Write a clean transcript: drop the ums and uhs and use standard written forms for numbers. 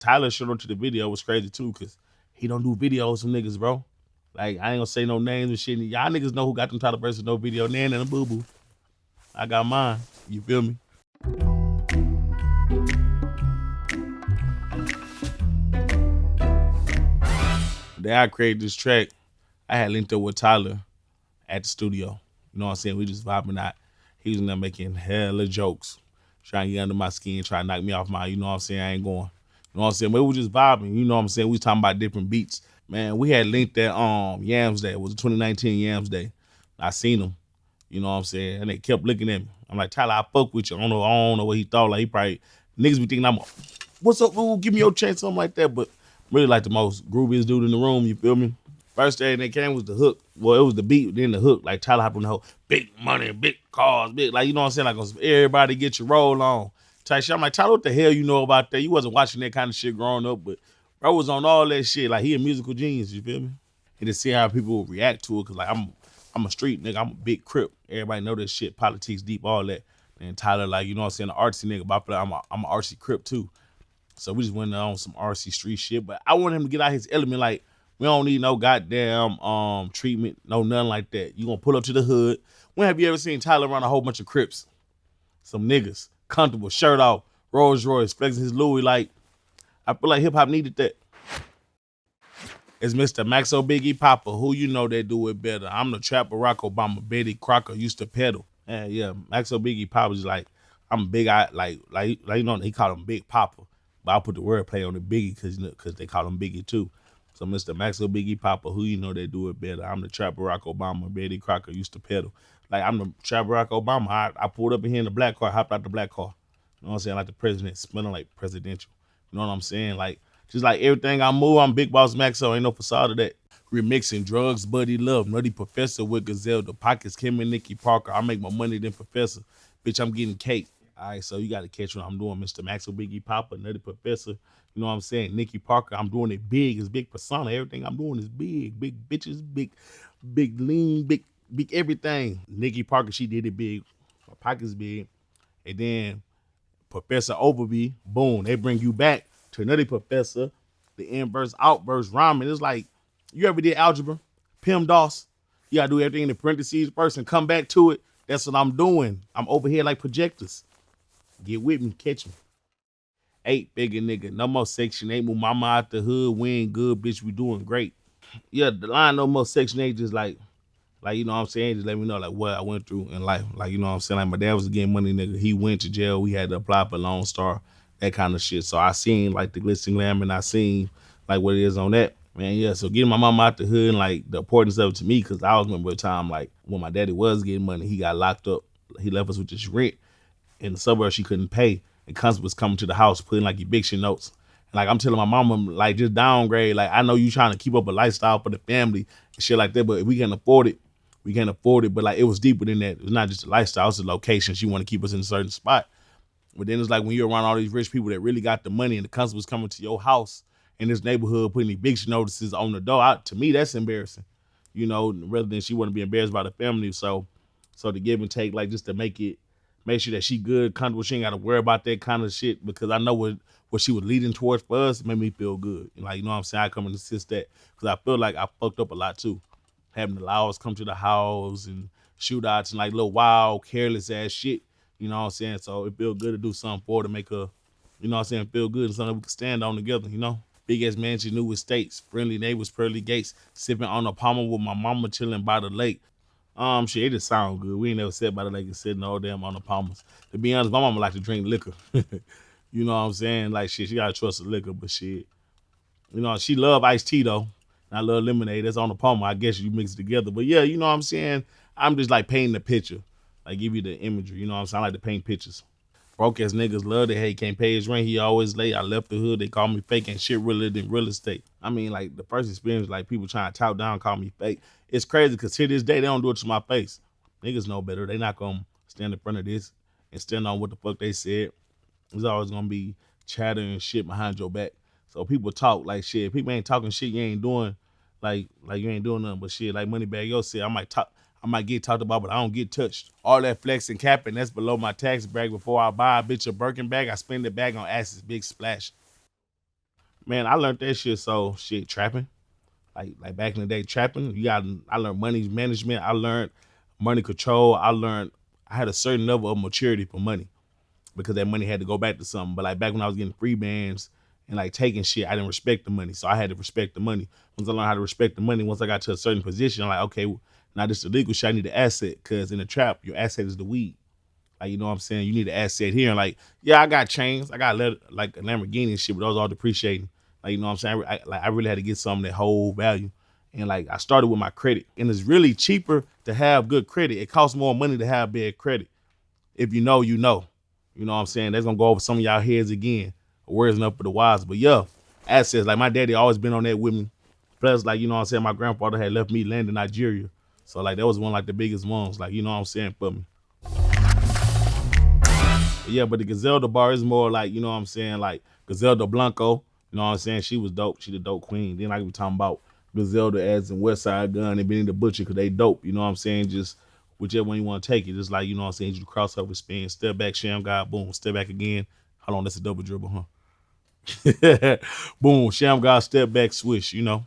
Tyler showed up to the video was crazy too, cause he don't do videos from niggas, bro. Like I ain't gonna say no names and shit. Y'all niggas know who got them Tyler versus no video. Nan and a boo boo. I got mine. You feel me? The day I created this track, I had linked up with Tyler at the studio. You know what I'm saying? We just vibing out. He was in there making hella jokes, trying to get under my skin, trying to knock me off my, you know what I'm saying? I ain't going. You know what I'm saying? But we was just vibing, you know what I'm saying? We was talking about different beats. Man, we had linked that Yams Day. It was 2019 Yams Day. I seen him, you know what I'm saying? And they kept looking at me. I'm like, Tyler, I fuck with you. I don't know what he thought. Like he probably niggas be thinking what's up, boo? Give me your chance, something like that. But really like the most grooviest dude in the room, you feel me? First thing that came was the hook. Well, it was the beat, then the hook. Like Tyler hopped on the whole big money, big cars, big, like, you know what I'm saying? Like everybody get your roll on type shit. I'm like, Tyler, what the hell you know about that? You wasn't watching that kind of shit growing up, but bro was on all that shit. Like he a musical genius, you feel me? And to see how people react to it, cause like I'm a street nigga, I'm a big crip. Everybody know this shit, politics deep, all that. And Tyler, like, you know what I'm saying, the artsy nigga, but I'm an artsy crip too. So we just went on some RC street shit. But I want him to get out his element. Like, we don't need no goddamn treatment, no nothing like that. You gonna pull up to the hood. When have you ever seen Tyler around a whole bunch of Crips? Some niggas, comfortable, shirt off, Rolls Royce, flexing his Louis. Like, I feel like hip hop needed that. It's Mr. Maxo Biggie Papa. Who you know that do it better? I'm the trap Barack Obama. Betty Crocker used to pedal. Yeah, Maxo Biggie Papa is like, I'm big. Like you know, he called him Big Papa. But I put the wordplay on the Biggie because they call him Biggie too. So Mr. Maxo Biggie Papa, who you know they do it better? I'm the trap Barack Obama. Betty Crocker used to pedal. Like I'm the trap Barack Obama. I pulled up in here in the black car, hopped out the black car. You know what I'm saying? Like the president, smelling like presidential. You know what I'm saying? Like just like everything I move, I'm Big Boss Maxo. Ain't no facade of that. Remixing drugs, buddy love, nutty professor with Gazelle, the pockets, Kim and Nikki Parker. I make more money than Professor. Bitch, I'm getting cake. All right, so you got to catch what I'm doing, Mr. Maxwell, Biggie Papa, Nutty Professor. You know what I'm saying? Nikki Parker, I'm doing it big. It's big persona. Everything I'm doing is big. Big bitches, big lean, big everything. Nikki Parker, she did it big. Her pockets big. And then Professor Overby, boom, they bring you back to Nutty Professor, the inverse, outburst, rhyming. It's like, you ever did algebra? PEMDAS? You got to do everything in the parentheses first and come back to it. That's what I'm doing. I'm over here like projectors. Get with me, catch me. 8 bigger nigga, no more Section 8, move mama out the hood, we ain't good, bitch, we doing great. Yeah, the line no more Section 8 just like, you know what I'm saying, just let me know like what I went through in life. Like, you know what I'm saying, like my dad was getting money nigga, he went to jail, we had to apply for Lone Star, that kind of shit. So I seen like the glitz and glam and I seen like what it is on that. Man, yeah, so getting my mama out the hood and like the importance of it to me, because I always remember a time like when my daddy was getting money, he got locked up. He left us with this rent in the suburbs she couldn't pay. And constables coming to the house putting like eviction notes. And like I'm telling my mama, like just downgrade. Like I know you trying to keep up a lifestyle for the family and shit like that, but if we can't afford it, we can't afford it. But like it was deeper than that. It was not just a lifestyle, it's a location. She want to keep us in a certain spot. But then it's like when you're around all these rich people that really got the money and the constables coming to your house in this neighborhood putting eviction notices on the door. To me, that's embarrassing. You know, rather than she want to be embarrassed by the family. So to give and take, like just to make sure that she good, comfortable. She ain't got to worry about that kind of shit because I know what she was leading towards for us. It made me feel good. Like, you know what I'm saying? I come and assist that because I feel like I fucked up a lot too. Having the laws come to the house and shootouts and like little wild, careless ass shit. You know what I'm saying? So it feel good to do something for her to make her, you know what I'm saying, feel good and something we can stand on together, you know? Big ass mansion, new estates, friendly neighbors, pearly gates, sipping on a palmer with my mama chilling by the lake. Shit, it just sound good. We ain't never sat by the lake and sitting all damn on the palmers. To be honest, my mama like to drink liquor. You know what I'm saying? Like shit, she gotta trust the liquor, but shit. You know, she love iced tea though. And I love lemonade. That's on the palmer. I guess you mix it together. But yeah, you know what I'm saying? I'm just like painting the picture. Like give you the imagery. You know what I'm saying? I like to paint pictures. Broke ass niggas love that. Hey, can't pay his rent. He always late. I left the hood. They call me fake and shit realer than real estate. I mean, like the first experience, like people trying to tout down, call me fake. It's crazy because to this day, they don't do it to my face. Niggas know better. They not gonna stand in front of this and stand on what the fuck they said. There's always gonna be chatter and shit behind your back. So people talk like shit. If people ain't talking shit, you ain't doing like you ain't doing nothing but shit. Like Moneybag Yo said, I might get talked about, but I don't get touched. All that flex and capping, that's below my tax brag. Before I buy a bitch a Birkin bag, I spend the bag on asses, big splash. Man, I learned that shit. So shit, trapping. Like back in the day, trapping. I learned money management. I learned money control. I had a certain level of maturity for money because that money had to go back to something. But like back when I was getting free bands and like taking shit, I didn't respect the money. So I had to respect the money. Once I learned how to respect the money, once I got to a certain position, I'm like, okay, now this is illegal shit. I need the asset because in the trap, your asset is the weed. Like, you know what I'm saying? You need an asset here. And like, yeah, I got chains. I got like a Lamborghini and shit, but those all depreciating. Like, you know what I'm saying? I really had to get some of that whole value. And like, I started with my credit. And it's really cheaper to have good credit. It costs more money to have bad credit. If you know, you know. You know what I'm saying? That's gonna go over some of y'all heads again. Words enough for the wise. But yeah, assets. Like my daddy always been on that with me. Plus, like, you know what I'm saying, my grandfather had left me land in Nigeria. So like that was one like the biggest ones, like, you know what I'm saying, for me. Yeah, but the Griselda bar is more like, you know what I'm saying, like Griselda Blanco. You know what I'm saying? She was dope. She the dope queen. Then I could be talking about Griselda as in West Side Gun and Benny the Butcher because they dope. You know what I'm saying? Just whichever one you want to take it. Just like, you know what I'm saying, you crossover spin, step back, sham god, boom, step back again. Hold on, that's a double dribble, huh? Boom, sham god, step back, swish, you know.